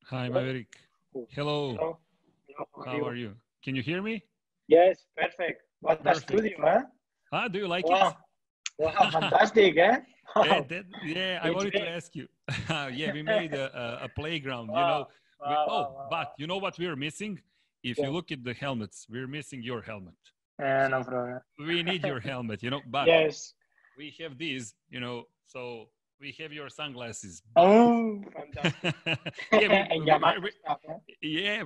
Hi, Maverick. Hello. Hello. How are you? Can you hear me? Yes, perfect. What a Perfect. studio, huh? Ah, do you like Wow. Wow, fantastic, eh? Wow. I wanted to ask you. Yeah, we made a playground, you know. But you know what we're missing? If you Yeah. look at the helmets, we're missing your helmet. No So problem. we need your helmet, you know, but Yes. we have these, you know, so we have your sunglasses. But Oh, fantastic. yeah, And Yamaha stuff, huh?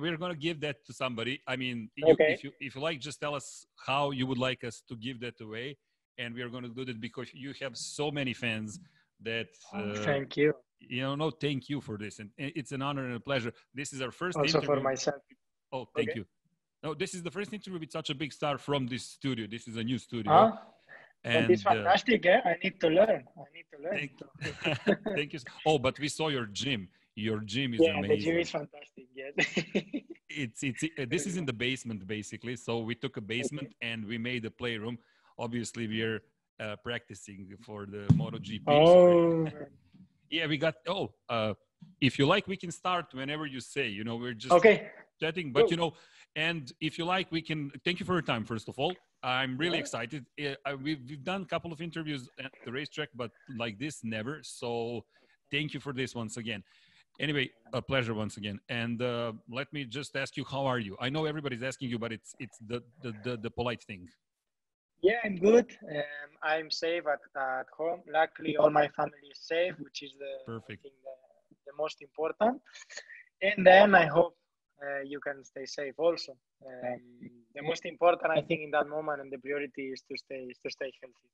we're gonna give that to somebody. I mean, Okay. if you like, just tell us how you would like us to give that away, and we are gonna do that because you have so many fans that Thank you. you know. No, thank you for this, and it's an honor and a pleasure. This is our first Also for interview. myself. Oh, thank Okay. you. No, this is the first interview with such a big star from this studio. This is a new studio, Huh? But and it's fantastic, eh? I need to learn. thank you. Oh, but we saw your gym. Your gym is Yeah, the gym amazing. is fantastic, yes. It's this is in the basement basically. So we took a basement and we made a playroom. Obviously, we're practicing for the MotoGP. Oh, Yeah, we got. If you like, we can start whenever you say. You know, we're just okay. chatting, but you know, and if you like, we can. Thank you for your time, first of all. I'm really excited. We've done a couple of interviews at the racetrack, but like this, never. So thank you for this once again. Anyway, a pleasure once again. And let me just ask you, how are you? I know everybody's asking you, but it's the polite thing. Yeah, I'm good. I'm safe at home. Luckily, all my family is safe, which is I Perfect. think the most important. And then I hope you can stay safe also. The most important, I think, in that moment, and the priority is to stay healthy.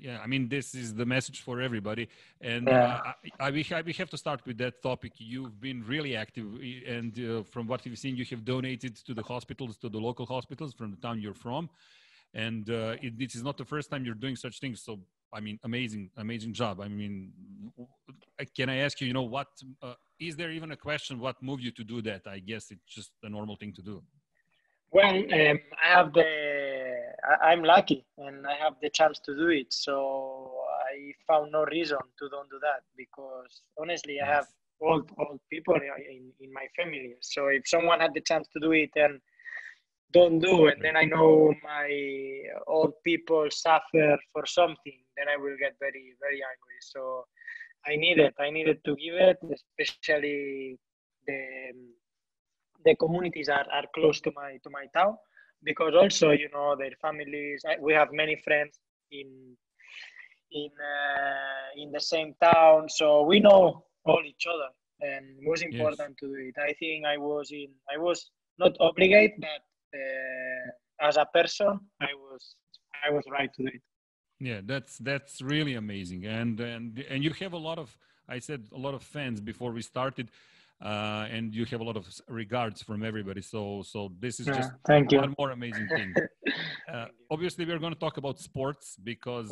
Yeah. I mean, this is the message for everybody, and Yeah. we have to start with that topic. You've been really active, and from what we've seen, you have donated to the hospitals, to the local hospitals from the town you're from, and this is not the first time you're doing such things. So, I mean, amazing job. I mean, can I ask you, you know, what is there even a question? What moved you to do that? I guess it's just a normal thing to do. Well, I'm lucky and I have the chance to do it. So I found no reason to don't do that because honestly, I have old people in my family. So if someone had the chance to do it and don't do, and then I know my old people suffer for something, then I will get very, very angry. So I needed to give it, especially the communities are close to my town, because also, you know, their families. We have many friends in the same town, so we know all each other, and it was important to do it. I think I was not obligated, but as a person, I was right to do it. Yeah, that's really amazing, and you have a lot of, I said, a lot of fans before we started, and you have a lot of regards from everybody. So this is just thank you. one more amazing thing. Obviously, we're going to talk about sports because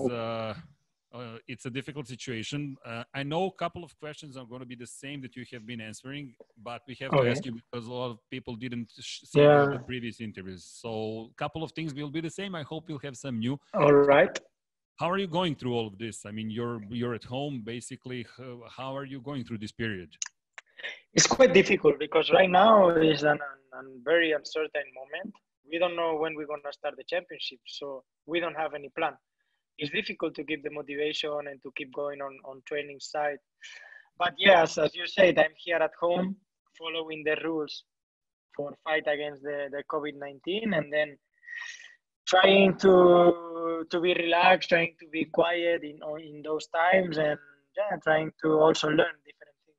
it's a difficult situation. I know a couple of questions are going to be the same that you have been answering, but we have to ask you because a lot of people didn't see the previous interviews. So a couple of things will be the same. I hope you'll have some new. All right. How are you going through all of this? I mean, you're at home, basically. How are you going through this period? It's quite difficult because right now is a very uncertain moment. We don't know when we're going to start the championship, so we don't have any plan. It's difficult to keep the motivation and to keep going on training side. But yes, as you said, I'm here at home following the rules for fight against the COVID-19, and then trying to be relaxed, trying to be quiet in those times, and trying to also learn different things.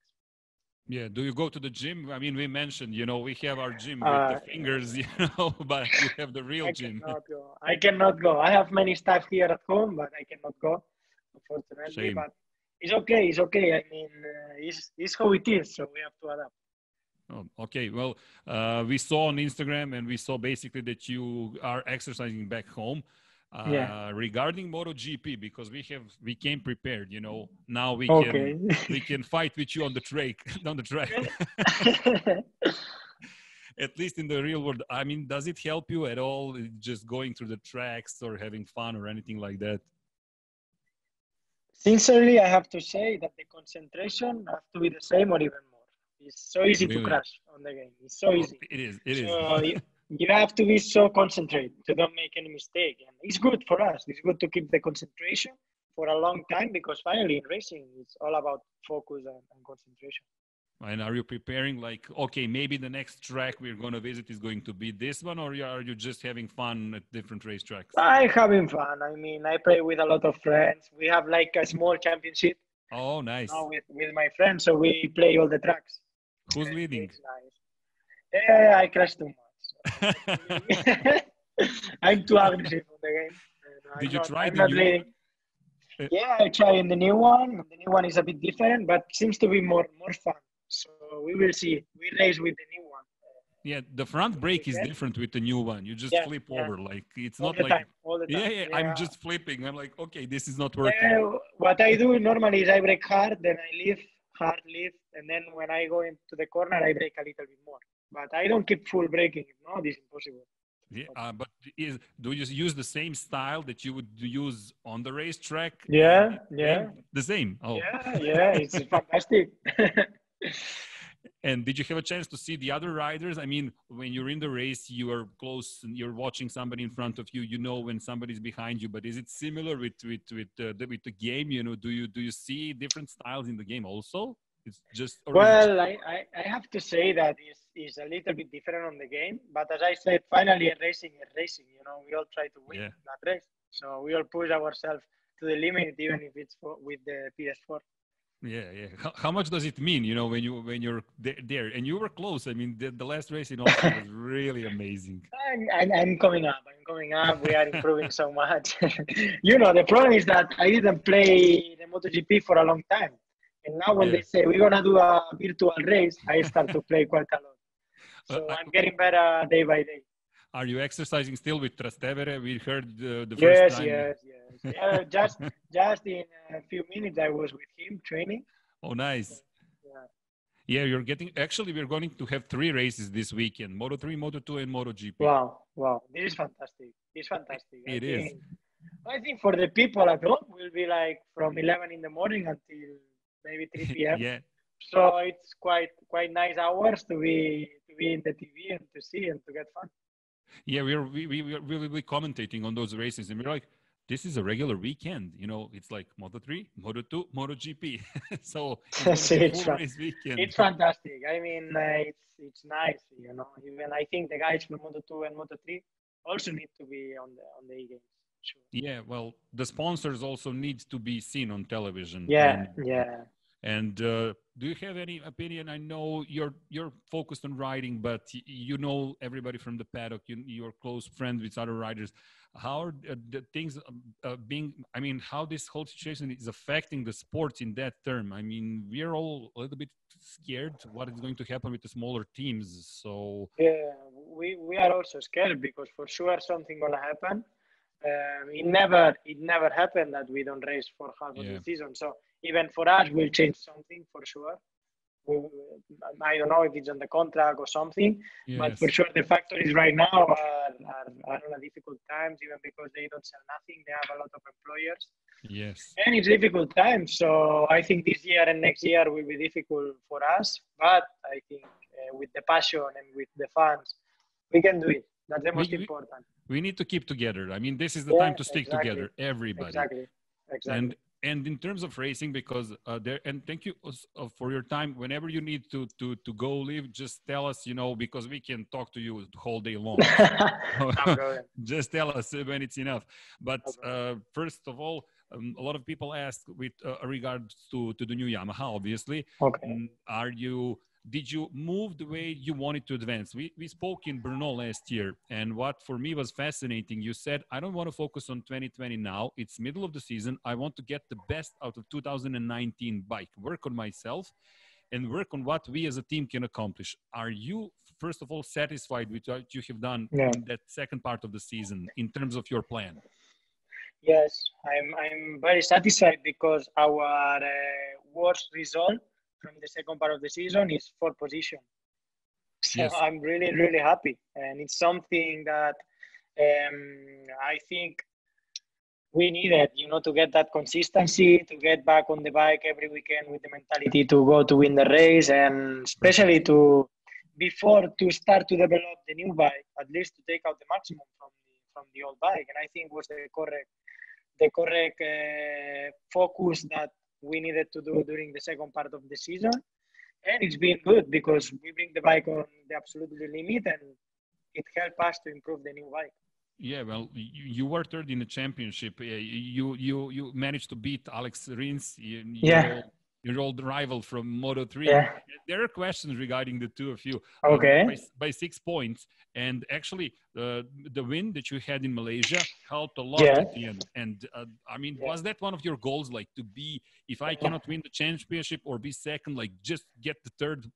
Yeah. Do you go to the gym? I mean, we mentioned, you know, we have our gym with the fingers, you know, but you have the real gym. I cannot go. I have many staff here at home, but I cannot go, unfortunately. Shame. But it's okay. It's okay. I mean, it's how it is, so we have to adapt. Oh, okay. Well, we saw on Instagram and we saw basically that you are exercising back home. Regarding MotoGP, because we came prepared, you know. Now we can fight with you on the track. At least in the real world. I mean, does it help you at all just going through the tracks or having fun or anything like that? Sincerely, I have to say that the concentration has to be the same or even more. It's so easy to Really? crash on the game. It's so easy. It is. It is. So you have to be so concentrated to don't make any mistake. And it's good for us. It's good to keep the concentration for a long time because finally in racing, it's all about focus and concentration. And are you preparing like, okay, maybe the next track we're going to visit is going to be this one, or are you just having fun at different racetracks? I'm having fun. I mean, I play with a lot of friends. We have like a small championship. Oh, nice. With my friends, so we play all the tracks. Who's leading? It's nice. Yeah, I crash too much. I'm too aggressive on the game. Did you try the new one? Yeah, I try in the new one. The new one is a bit different, but seems to be more fun. So we will see. We race with the new one. Yeah, the front brake is different with the new one. You just flip over. Like it's all not the like time, all the time. Yeah, I'm just flipping. I'm like, okay, this is not working. Yeah, what I do normally is I brake hard, then I lift, hard lift, and then when I go into the corner, I brake a little bit more. But I don't keep full braking. If not, it's impossible. Yeah, but do you use the same style that you would use on the racetrack? Yeah. The same. Oh. Yeah, it's fantastic. And did you have a chance to see the other riders? I mean, when you're in the race, you are close and you're watching somebody in front of you. You know when somebody's behind you. But is it similar with the game? You know, do you see different styles in the game also? It's just well, I have to say that it's a little bit different on the game. But as I said, finally, racing is racing. You know, we all try to win that race. So we all push ourselves to the limit, even if it's with the PS4. Yeah. How much does it mean, you know, when you're there? And you were close. I mean, the last race in Austria was really amazing. I'm coming up. We are improving so much. You know, the problem is that I didn't play the MotoGP for a long time. And now when they say we're going to do a virtual race, I start to play quite a lot. So I'm getting better day by day. Are you exercising still with Trastevere? We heard the first time. Yes. Just in a few minutes, I was with him training. Oh, nice. Yeah, we're going to have 3 races this weekend: Moto3, Moto2, and MotoGP. Wow. This is fantastic. It is. I think for the people at home, will be like from 11 in the morning until maybe 3 p.m. Yeah. So it's quite nice hours to be in the TV and to see and to get fun. Yeah, we will be commentating on those races, and we're like, this is a regular weekend. You know, it's like Moto3, Moto2, MotoGP. So it's race weekend. It's fantastic. I mean, it's nice. You know, even I think the guys from Moto2 and Moto3 also need to be on the e-games. Sure. Yeah, well, the sponsors also need to be seen on television. Yeah. And do you have any opinion? I know you're focused on riding, but you know everybody from the paddock. You're close friends with other riders. How are the things how this whole situation is affecting the sports in that term? I mean, we're all a little bit scared what is going to happen with the smaller teams. So yeah, we are also scared because for sure something gonna happen. It never happened that we don't race for half of the season. So even for us, we'll change something for sure. I don't know if it's on the contract or something, but for sure the factories right now are on a difficult times, even because they don't sell nothing. They have a lot of employers. Yes. And it's difficult times. So I think this year and next year will be difficult for us. But I think with the passion and with the fans, we can do it. That's the most important. We need to keep together. I mean, this is the time to stick together, everybody. Exactly. And in terms of racing, because and thank you for your time. Whenever you need to go live, just tell us, you know, because we can talk to you the whole day long. Just tell us when it's enough. But first of all, a lot of people ask with regards to the new Yamaha, obviously. Okay. Did you move the way you wanted to advance? We spoke in Brno last year, and what for me was fascinating, you said, I don't want to focus on 2020 now. It's middle of the season. I want to get the best out of 2019 bike, work on myself, and work on what we as a team can accomplish. Are you, first of all, satisfied with what you have done in that second part of the season in terms of your plan? Yes, I'm very satisfied because our worst result from the second part of the season is 4th position. So I'm really, really happy. And it's something that I think we needed, to get that consistency, to get back on the bike every weekend with the mentality to go to win the race, and especially to start to develop the new bike, at least to take out the maximum from the old bike. And I think was the correct focus that we needed to do during the second part of the season. And it's been good because we bring the bike on the absolutely limit, and it helped us to improve the new bike. Yeah, well, you were third in the championship. You managed to beat Alex Rins, your old rival from Moto3. Yeah. There are questions regarding the two of you. Okay. By 6 points. And actually, the win that you had in Malaysia helped a lot at the end. And was that one of your goals, like to be, if I cannot win the championship or be second, like just get the third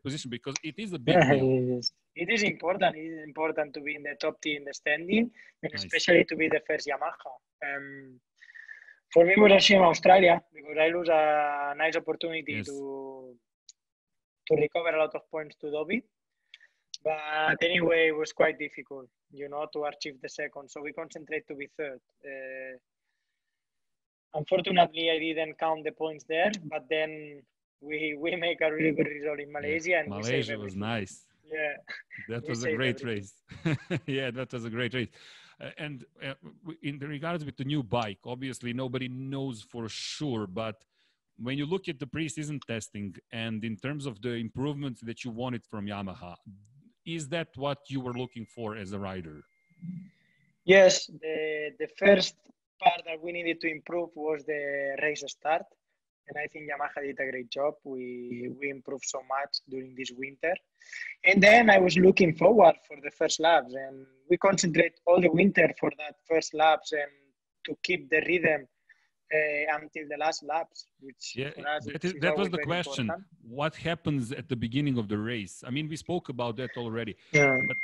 position, because it is a big deal. It is important. It is important to be in the top 10 in the standing, and especially to be the first Yamaha. For me, it was a shame Australia because I lose a nice opportunity to recover a lot of points to Dobby. But anyway, it was quite difficult, to achieve the second. So we concentrate to be third. Unfortunately, I didn't count the points there, but then we make a really good result in Malaysia. And Malaysia was nice. Yeah. That was a great race. Yeah, that was a great race. And in the regards with the new bike, obviously nobody knows for sure, but when you look at the pre-season testing and in terms of the improvements that you wanted from Yamaha, is that what you were looking for as a rider? Yes, the first part that we needed to improve was the race start. And I think Yamaha did a great job. We improved so much during this winter. And then I was looking forward for the first laps. And we concentrate all the winter for that first laps and to keep the rhythm until the last laps. Which for us that was the question. Important. What happens at the beginning of the race? I mean, we spoke about that already. Yeah. But,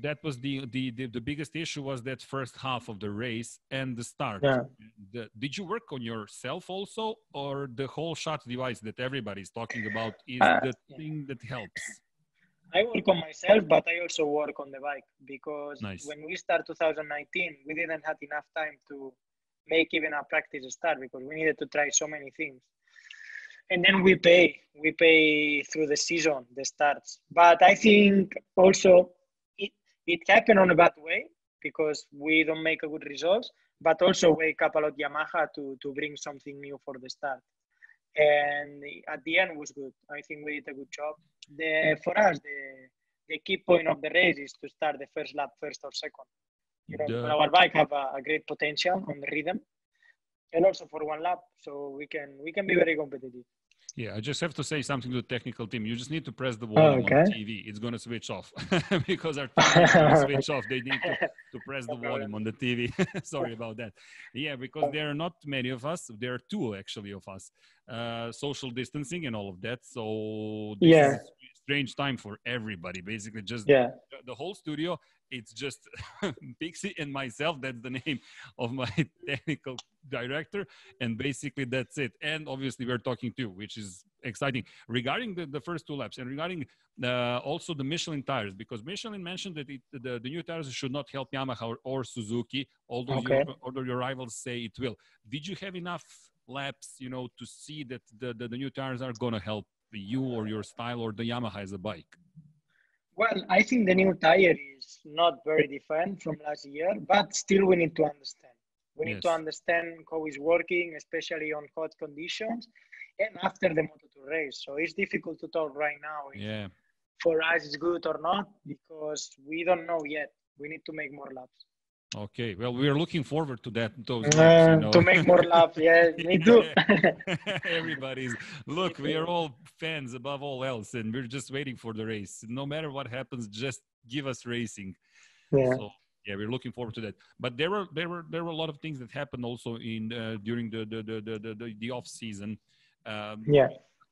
that was the biggest issue was that first half of the race and the start. Yeah. Did you work on yourself also, or the whole shot device that everybody's talking about is the thing that helps? I work on myself, but I also work on the bike because when we start 2019, we didn't have enough time to make even a practice start because we needed to try so many things. And then we pay through the season, the starts. But I think also it happened on a bad way because we don't make a good results, but also wake up a lot Yamaha to bring something new for the start. And at the end was good. I think we did a good job. For us, the key point of the race is to start the first lap, first or second. But our bike have a great potential on the rhythm, and also for one lap, so we can be very competitive. Yeah, I just have to say something to the technical team. You just need to press the volume on the TV. It's going to switch off because our TV is going to switch off. They need to press the volume on the TV. Sorry about that. Yeah, because there are not many of us. There are two actually of us. Social distancing and all of that. So this is a strange time for everybody. Basically, just the whole studio. It's just Pixie and myself. That's the name of my technical director. And basically that's it. And obviously we're talking to you, which is exciting. Regarding the first two laps and regarding also the Michelin tires, because Michelin mentioned that the new tires should not help Yamaha or Suzuki, although your rivals say it will. Did you have enough laps, to see that the new tires are going to help you or your style or the Yamaha as a bike? Well, I think the new tire is not very different from last year, but still we need to understand. We need to understand how it's working, especially on hot conditions and after the Moto2 race. So it's difficult to talk right now if for us it's good or not because we don't know yet. We need to make more laps. Okay, well, we are looking forward to those laps. To make more laps, me too. Everybody's, look, we are all fans above all else, and we're just waiting for the race. No matter what happens, just give us racing. Yeah. So, we're looking forward to that. But there were a lot of things that happened also during the off season.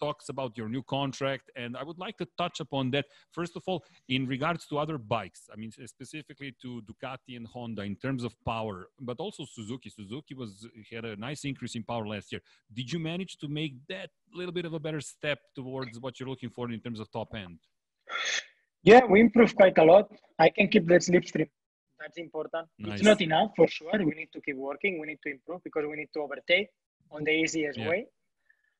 Talks about your new contract, and I would like to touch upon that. First of all, in regards to other bikes, I mean, specifically to Ducati and Honda in terms of power, but also Suzuki. Suzuki had a nice increase in power last year. Did you manage to make that little bit of a better step towards what you're looking for in terms of top end? Yeah, we improved quite a lot. I can keep the slipstream That's important. Nice. It's not enough for sure. We need to keep working. We need to improve because we need to overtake on the easiest way.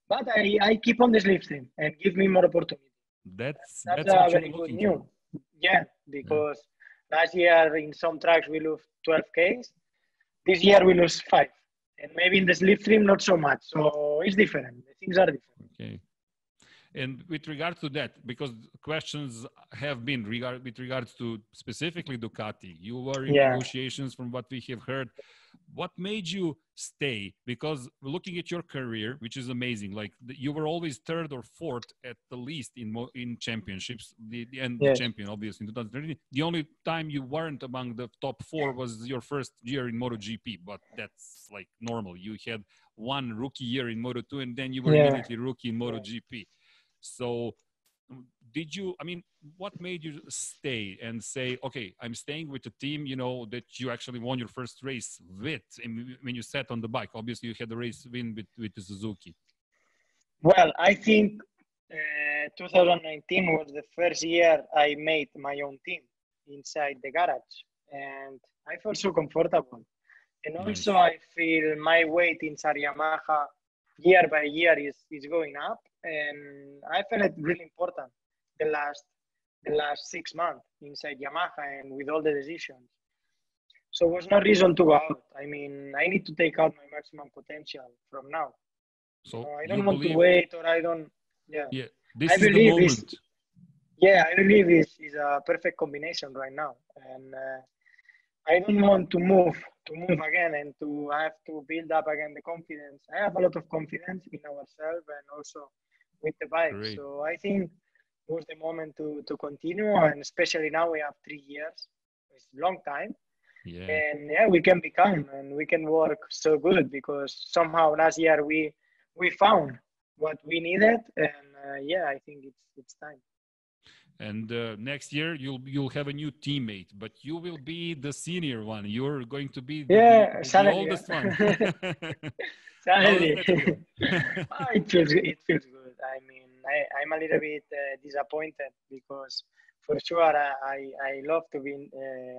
But I keep on the slipstream and give me more opportunity. That's a what very you're good looking news. for. Yeah, because last year in some tracks we lose 12Ks. This year we lose 5. And maybe in the slipstream not so much. So it's different. The things are different. Okay. And with regard to that, because questions have been with regards to specifically Ducati, you were in negotiations from what we have heard. What made you stay? Because looking at your career, which is amazing, like you were always third or fourth at the least in championships, the champion obviously in 2013. The only time you weren't among the top 4 was your first year in MotoGP, but that's like normal. You had one rookie year in Moto2 and then you were immediately rookie in MotoGP. So what made you stay and say, okay, I'm staying with a team, that you actually won your first race with when you sat on the bike? Obviously, you had the race win with the Suzuki. Well, I think 2019 was the first year I made my own team inside the garage. And I felt so comfortable. And also I feel my weight inside Yamaha year by year is going up. And I felt it really important the last 6 months inside Yamaha and with all the decisions. So there was no reason to go out. I mean, I need to take out my maximum potential from now. So I don't want to wait, or I don't. Yeah. This is the moment. I believe it's a perfect combination right now, and I don't want to move again and to have to build up again the confidence. I have a lot of confidence in ourselves and also with the bike. Great. So I think it was the moment to continue, and especially now we have 3 years. It's a long time. Yeah. And we can become and we can work so good because somehow last year we found what we needed, and I think it's time. And next year you'll have a new teammate, but you will be the senior one. You're going to be the oldest one. Suddenly. It feels good. I mean, I'm a little bit disappointed because for sure I love to be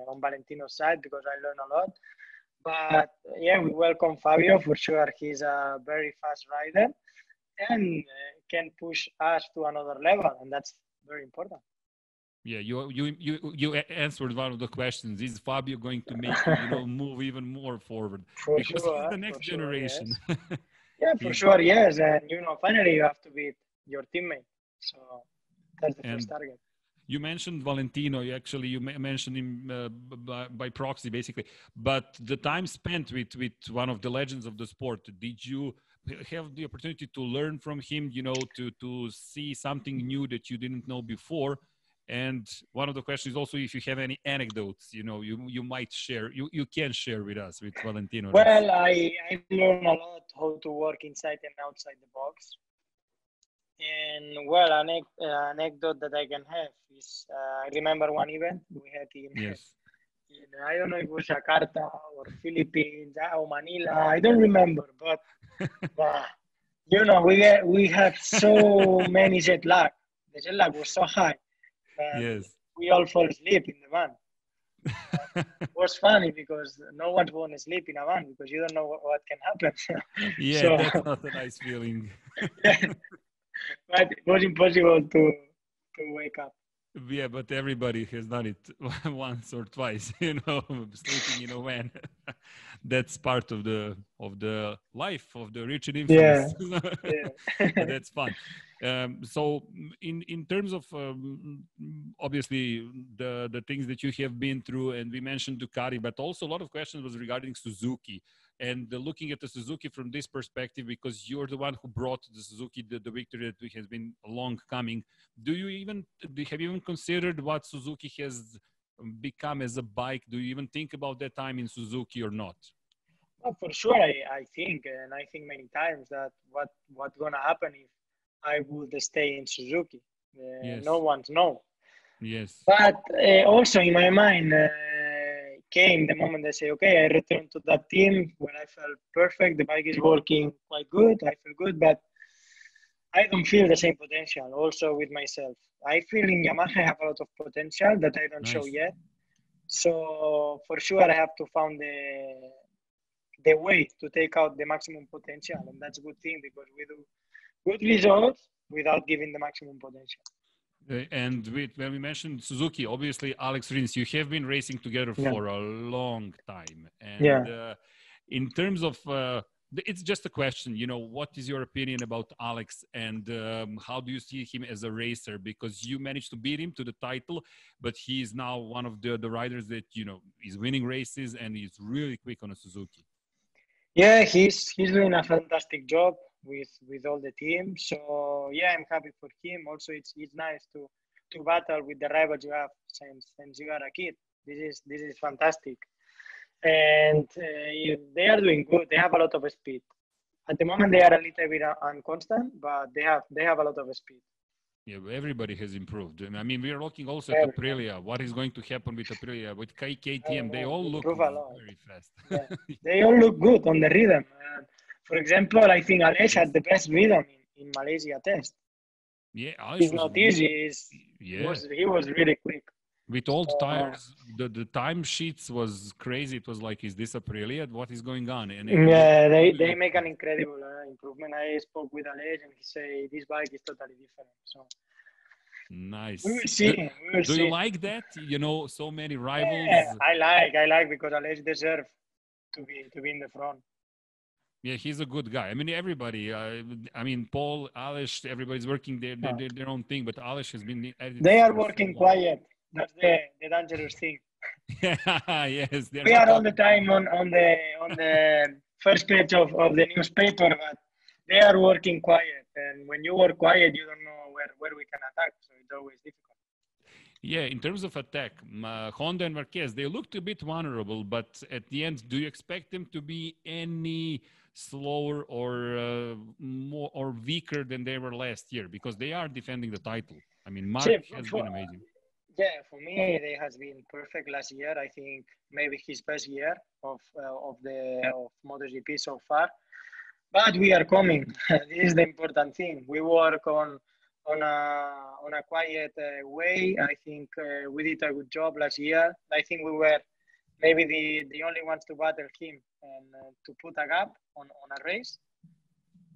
on Valentino's side because I learn a lot. But we welcome Fabio. For sure, he's a very fast rider and can push us to another level, and that's very important. Yeah, you answered one of the questions. Is Fabio going to make you move even more forward? Because he's the next generation. Yes. For sure, yes. And finally you have to beat your teammate. So that's the first target. You mentioned Valentino. You mentioned him by proxy, basically. But the time spent with one of the legends of the sport, did you have the opportunity to learn from him? To see something new that you didn't know before? And one of the questions is also if you have any anecdotes, you might share. You can share with us with Valentino. Well, I learned a lot how to work inside and outside the box. And an anecdote that I can have is I remember one event we had in I don't know if it was Jakarta or Philippines or Manila. I don't remember, but we had so many jet lag. The jet lag was so high. We all fall asleep in the van. It was funny because no one wants to sleep in a van because you don't know what can happen. That's not a nice feeling. But it was impossible to wake up. Yeah, but everybody has done it once or twice, sleeping in a van. That's part of the life of the rich and infamous. That's fun. So in terms of obviously the things that you have been through, and we mentioned Ducati, but also a lot of questions was regarding Suzuki. And looking at the Suzuki from this perspective, because you're the one who brought the Suzuki the victory that has been long coming. Have you even considered what Suzuki has become as a bike? Do you even think about that time in Suzuki or not? Well, for sure, I think many times that what's gonna happen if I would stay in Suzuki. No one's know. Yes. But also in my mind came the moment they say, okay, I return to that team where I felt perfect. The bike is working quite good. I feel good, but I don't feel the same potential also with myself. I feel in Yamaha I have a lot of potential that I don't show yet. So for sure, I have to find the way to take out the maximum potential, and that's a good thing because we do good results without giving the maximum potential. And when we mentioned Suzuki, obviously Alex Rins, you have been racing together for a long time. And in terms of, it's just a question, you know, what is your opinion about Alex and how do you see him as a racer? Because you managed to beat him to the title, but he is now one of the riders that, you know, is winning races and he's really quick on a Suzuki. Yeah, he's doing a fantastic job with all the team. So yeah, I'm happy for him. Also, it's nice to battle with the rivals you have since you are a kid. This is fantastic, and they are doing good. They have a lot of speed. At the moment, they are a little bit unconstant, but they have a lot of speed. Yeah, everybody has improved. And I mean, we are looking also at Aprilia. What is going to happen with Aprilia, with KTM? They all look very fast. Yeah. They all look good on the rhythm. For example, I think Aleix had the best rhythm in Malaysia test. Yeah, it's not easy. He was really quick. With old tires, the time sheets was crazy. It was like, is this Aprilia? What is going on? And they make an incredible improvement. I spoke with Aleix and he said this bike is totally different. So nice. We will see. Do you like that? You know, so many rivals. Yeah, I like because Aleix deserves to be in the front. Yeah, he's a good guy. I mean, everybody. I mean, Paul, Aleix, everybody's working their own thing, but Aleix has been. They are working quiet. That's the dangerous thing. Yes. We are all the time on the first page of the newspaper, but they are working quiet. And when you work quiet, you don't know where we can attack. So it's always difficult. Yeah, in terms of attack, Honda and Marquez, they looked a bit vulnerable, but at the end, do you expect them to be any slower or more or weaker than they were last year? Because they are defending the title. I mean, Mark has been amazing. Yeah, for me, they has been perfect last year. I think maybe his best year of MotoGP so far. But we are coming. This is the important thing. We work on a quiet way. I think we did a good job last year. I think we were maybe the only ones to battle him and to put a gap on a race.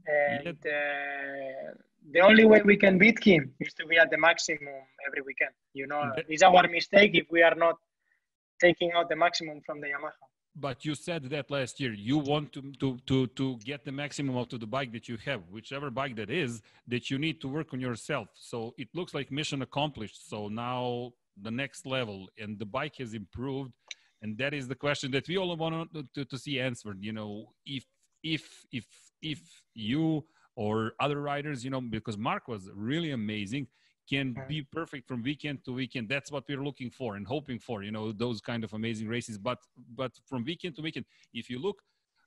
And the only way we can beat him is to be at the maximum every weekend. You know, it's our mistake if we are not taking out the maximum from the Yamaha. But you said that last year. You want to get the maximum out of the bike that you have, whichever bike that is, that you need to work on yourself. So it looks like mission accomplished. So now the next level, and the bike has improved. And that is the question that we all want to see answered. You know, if you or other riders, you know, because Mark was really amazing, can be perfect from weekend to weekend. That's what we're looking for and hoping for, you know, those kind of amazing races. But from weekend to weekend, if you look,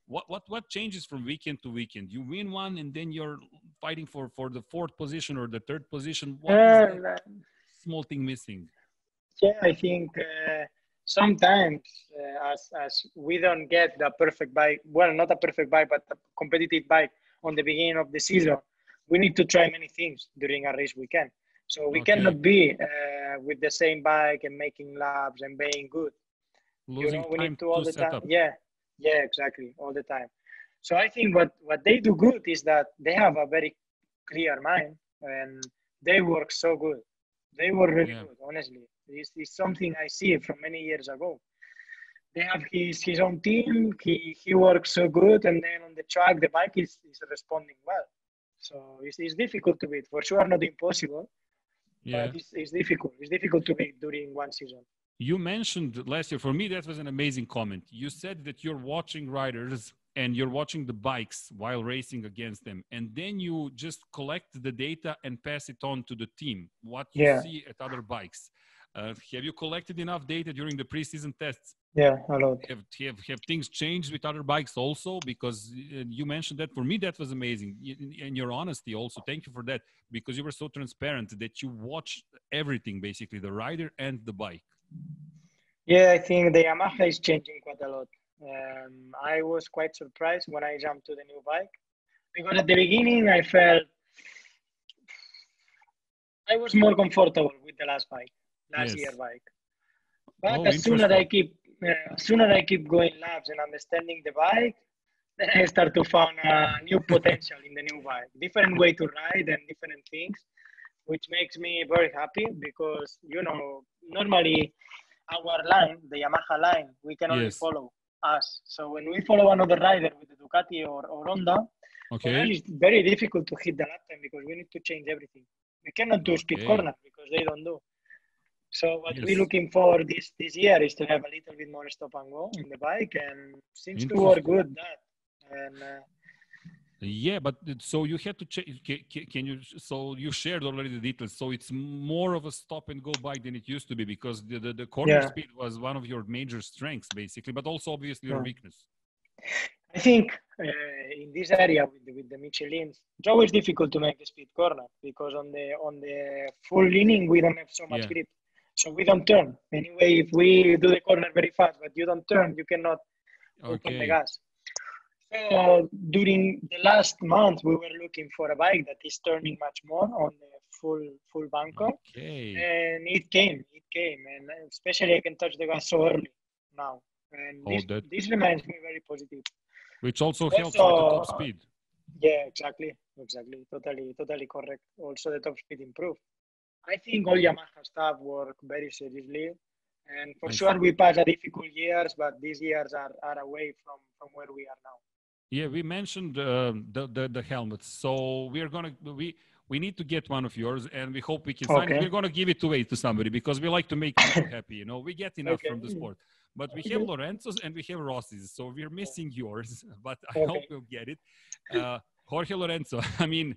what changes from weekend to weekend? You win one and then you're fighting for the fourth position or the third position. What is that small thing missing? Yeah, I think sometimes as we don't get the perfect bike, well, not a perfect bike, but a competitive bike on the beginning of the season, we need to try many things during a race weekend. So we cannot be with the same bike and making laps and being good. Losing we time need to all the time. Up. Yeah, exactly, all the time. So I think what they do good is that they have a very clear mind and they work so good. They work really good, honestly. It's something I see from many years ago. They have his own team. He works so good, and then on the track, the bike is responding well. So it's difficult to beat. For sure, not impossible. Yeah. But it's difficult. It's difficult to beat during one season. You mentioned last year, for me, that was an amazing comment. You said that you're watching riders and you're watching the bikes while racing against them. And then you just collect the data and pass it on to the team, what you see at other bikes. Have you collected enough data during the preseason tests? Yeah, a lot. Have things changed with other bikes also? Because you mentioned that. For me, that was amazing. And your honesty also. Thank you for that. Because you were so transparent that you watched everything, basically, the rider and the bike. Yeah, I think the Yamaha is changing quite a lot. I was quite surprised when I jumped to the new bike. Because at the beginning, I felt I was more comfortable with the last year bike. But Oh, as soon as interesting. as soon as I keep going laps and understanding the bike, then I start to find a new potential in the new bike, different way to ride and different things, which makes me very happy because, normally our line, the Yamaha line, we can only Yes. follow us. So when we follow another rider with the Ducati or Honda, for us Okay. it's very difficult to hit the lap time because we need to change everything. We cannot do speed Okay. corner because they don't do. So what we're Yes. looking for this year is to have a little bit more stop and go in the bike, and seems to work Interesting. good. That and Yeah, but so you had to change. Can you? So you shared already the details. So it's more of a stop and go bike than it used to be because the corner yeah, speed was one of your major strengths, basically, but also obviously your yeah. weakness. I think in this area with the Michelins, it's always difficult to make the speed corner because on the full leaning we don't have so much Yeah. grip, so we don't turn. Anyway, if we do the corner very fast but you don't turn, you cannot open the Okay. gas. So during the last month, we were looking for a bike that is turning much more on the full bunker, Okay. and and especially I can touch the gas so early now, and Oh, this that this reminds me very positive. which also helps with the top Also, speed. yeah, exactly, totally correct. Also, the top speed improved. I think all Yamaha staff work very seriously, and for I sure see. we passed a difficult years, but these years are away from where we are now. Yeah, we mentioned the helmets. So we need to get one of yours, and we hope we can sign it. Okay. We're gonna give it away to somebody because we like to make people happy. You know, we get enough Okay. from the sport, but we have Okay. Lorenzo's and we have Rossi's, so we're missing yours. But I hope Okay. we'll get it. Jorge Lorenzo. I mean,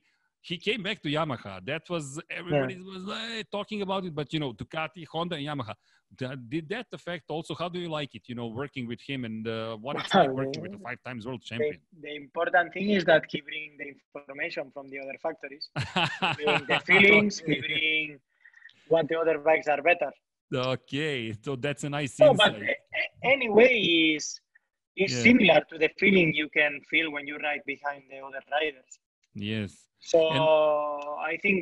he came back to Yamaha. That was Yeah. everybody was talking about it, but Ducati, Honda, and Yamaha. Did that affect also? How do you like it? Working with him and what it's like Well, working with a 5 times world the, champion. the important thing is that he bring the information from the other factories. He bring the feelings. He Okay. bring what the other bikes are better. Okay, so that's a nice No, but insight. anyway, is Yeah. similar to the feeling you can feel when you ride behind the other riders. Yes. So And I think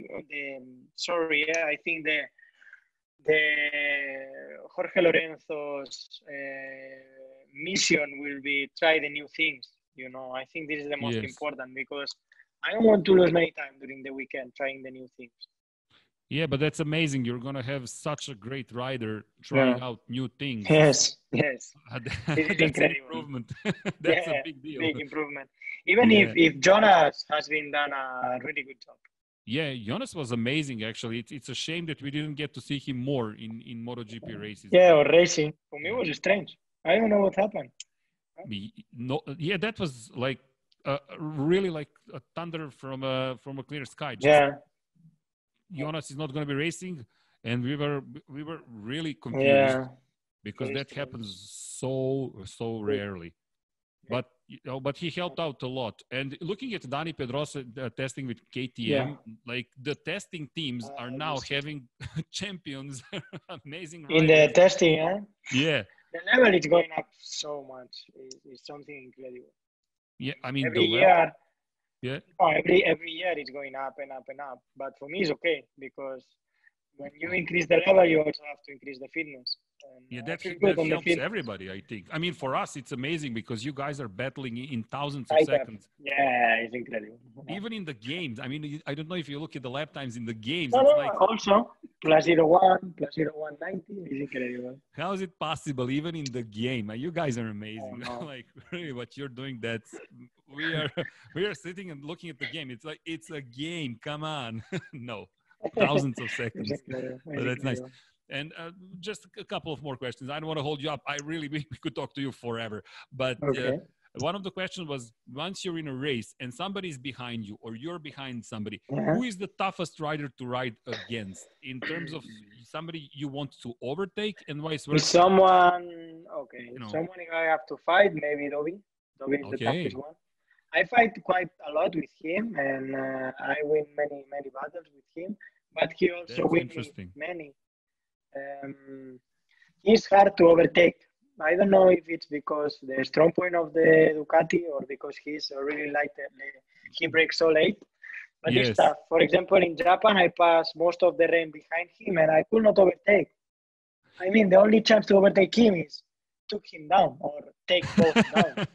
I think the Jorge Lorenzo's mission will be try the new things. I think this is the most yes. important because I don't want to lose many time during the weekend trying the new things. Yeah, but that's amazing. You're gonna have such a great rider Yeah. trying out new things. Yes. This is That's an incredible. improvement. That's a Yeah, big deal. big improvement. Even if Yeah. if Jonas has been done a really good job. Yeah, Jonas was amazing actually. It's a shame that we didn't get to see him more in MotoGP races. Yeah, But or racing. For me, yeah. it was strange. I don't know what happened. No, yeah, that was like really like a thunder from a clear sky. Just Yeah, Jonas is not going to be racing, and we were really confused yeah, because very that strange. happens so rarely. Yeah, But he helped out a lot. And looking at Dani Pedrosa testing with yeah. KTM, like the testing teams are now This is having champions, amazing in the riders. testing, huh? Yeah, The level is going up so much. It's something incredible. yeah. I mean the Every level. year, Yeah, every year it's going up and up and up. But for me, it's okay because when you increase the level, you also have to increase the fitness. And yeah. I feel That good on the helps fitness. everybody. I think. I mean, for us, it's amazing because you guys are battling in thousands of Right up. seconds. Yeah, it's incredible. Even in the games. I mean, I don't know if you look at the lap times in the games. No, It's no, like also plus 0.1, plus 0.190 is incredible. how is it possible even in the game? You guys are Oh, amazing. no. Like really what you're doing, that's we are we are sitting and looking at the game. It's like it's a game. Come on. No. Thousands of It's seconds. incredible. But It's that's nice. incredible. And just a couple of more questions. I don't want to hold you up. I really we could talk to you forever. But Okay. one of the questions was once you're in a race and somebody's behind you or you're behind somebody, Uh-huh. who is the toughest rider to ride against in terms of somebody you want to overtake and vice If versa? someone, You know, someone I have to fight, maybe Dobby. Dobby is the toughest okay, one. I fight quite a lot with him, and I win many battles with him. But he also that's win me interesting. many. He's hard to overtake. I don't know if it's because the strong point of the Ducati or because he's really light. He breaks so late. But it's Yes. tough. For example, in Japan, I passed most of the rain behind him, and I could not overtake. I mean, the only chance to overtake him is took him down or take both down.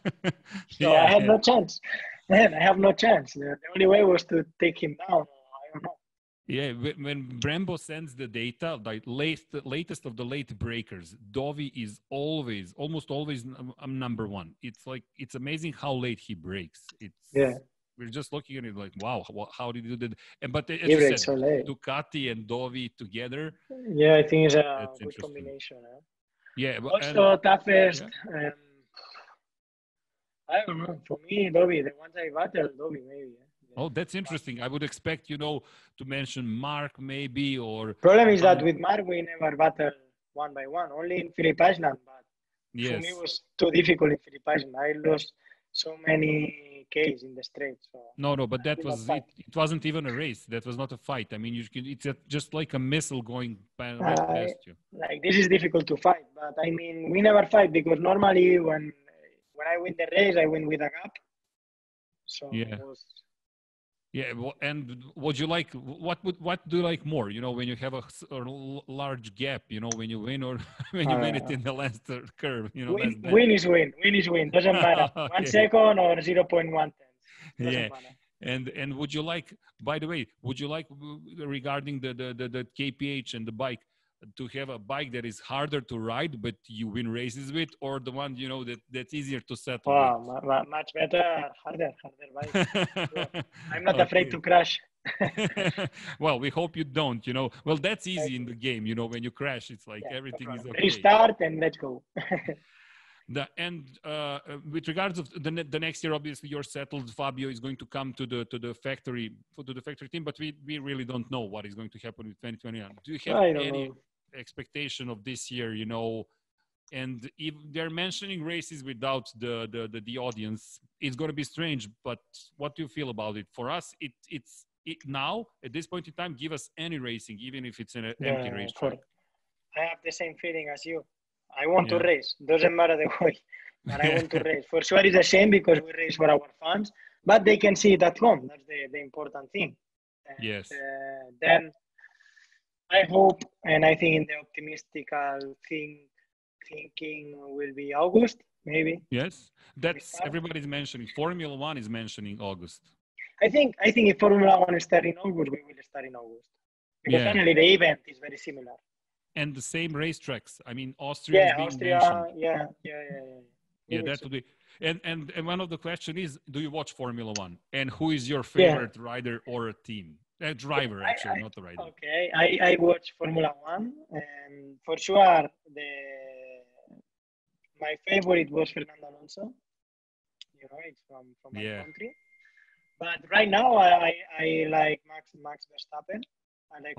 So I had no chance. Man, I have no chance. The only way was to take him down. I don't know. Yeah, when Brembo sends the data, like latest of the late breakers, Dovi is almost always number one. It's amazing how late he breaks. We're just looking at it like, wow, how did you do that? But as you said, so late. Ducati and Dovi together. Yeah, I think it's a good combination. Yeah. Also, toughest. I don't know. For me, Dovi, the ones I battled, Dovi maybe. Oh, that's interesting. I would expect, to mention Mark maybe or... Problem is that with Mark, we never battled one by one, only in Philippe Island. But for me, it was too difficult in Philippe Island. I lost so many Ks in the straight. So no, but that was it. It wasn't even a race. That was not a fight. I mean, it's just like a missile going right past you. Like, this is difficult to fight. But I mean, we never fight because normally when I win the race, I win with a gap. So it was... Yeah, and would you like what do you like more? When you have a large gap, when you win or when you win it in the last curve, Win is win. Win is win. Doesn't matter. 1 second or 0.1. Yeah. And would you like? By the way, would you like regarding the KPH and the bike to have a bike that is harder to ride but you win races with, or the one that's easier to settle with? Much better, harder bike. I'm not afraid to crash. Well, we hope you don't. Well, that's easy in the game. When you crash, it's like everything is okay. Restart and let's go. With regards of the next year, obviously you're settled. Fabio is going to come to the factory team, but we really don't know what is going to happen with 2021. Do you have any expectation of this year? And if they're mentioning races without the audience, it's going to be strange. But what do you feel about it? For us, it's now at this point in time, give us any racing, even if it's an empty racetrack. I have the same feeling as you. I want to race. Doesn't matter the way, but I want to race. For sure, it's a shame because we race for our fans, but they can see it at home. That's the important thing. And, yes. Then I hope, and I think in the optimistical thinking will be August, maybe. Yes, that's everybody's mentioning. Formula One is mentioning August. I think if Formula One starts in August, we will start in August. Because finally the event is very similar. And the same racetracks. I mean, Austria is being mentioned. Yeah, that would be. And one of the questions is, do you watch Formula One? And who is your favorite rider or a team? A driver, actually, not a rider. Okay, I watch Formula One, and for sure, my favorite was Fernando Alonso. It's from my country. But right now, I like Max Verstappen. I like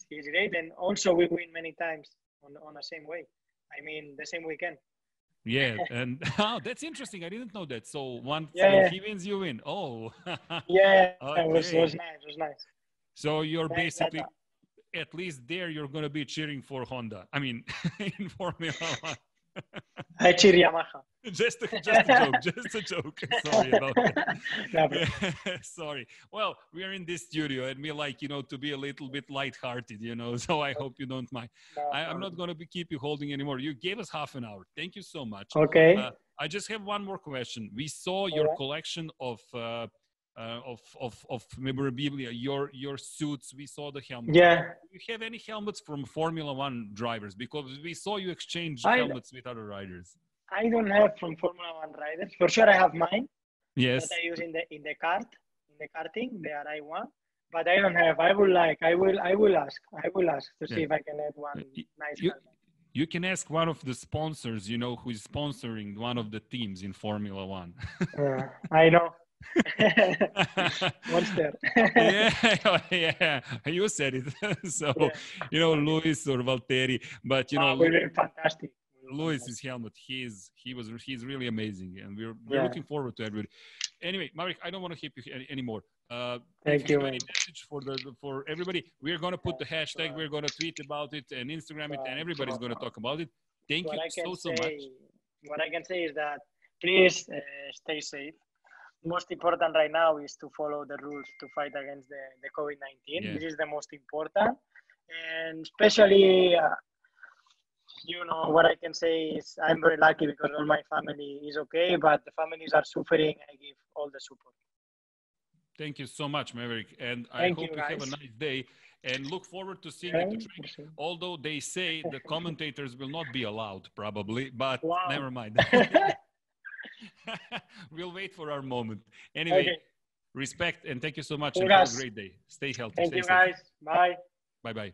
He's great, and also we win many times on the same way. I mean, the same weekend. Yeah, and that's interesting. I didn't know that. So when he wins, you win. Oh. Yeah, okay. It was nice. It was nice. So you're basically, at least there, you're going to be cheering for Honda. I mean, in Formula One. I cheer Yamaha. Just a joke. Sorry about that. Sorry. Well, we are in this studio and we like, to be a little bit lighthearted, so I hope you don't mind. I'm not going to keep you holding anymore. You gave us half an hour. Thank you so much. Okay. I just have one more question. We saw your collection of memorabilia, your suits. We saw the helmets. Yeah. Do you have any helmets from Formula One drivers? Because we saw you exchange helmets with other riders. I don't have from Formula One riders. For sure, I have mine. Yes. That I use in the karting, the RI1. But I don't have. I will ask to see if I can add one nice helmet. You can ask one of the sponsors, who is sponsoring one of the teams in Formula One. I know. Monster. yeah, you said it. So, Luis or Valtteri, but fantastic. Luis's helmet, he's really amazing, and we're looking forward to everybody. Anyway, Marek, I don't want to keep you anymore. Thank you. Any message for everybody? We're going to put the hashtag. We're going to tweet about it and Instagram it, and everybody's going to talk about it. Thank you so much. What I can say is that please stay safe. Most important right now is to follow the rules to fight against the COVID-19. This is the most important. And especially, what I can say is I'm very lucky because all my family is okay, but the families are suffering. I give all the support. Thank you so much, Maverick. And I Thank hope you, you have a guys. nice day and look forward to seeing you to track. Although they say the commentators will not be allowed probably, but Wow. never mind. We'll wait for our moment. Anyway, Okay. Respect and thank you so much. Congrats. And have a great day. Stay healthy. Thank Stay you, safe. guys. Bye. Bye-bye.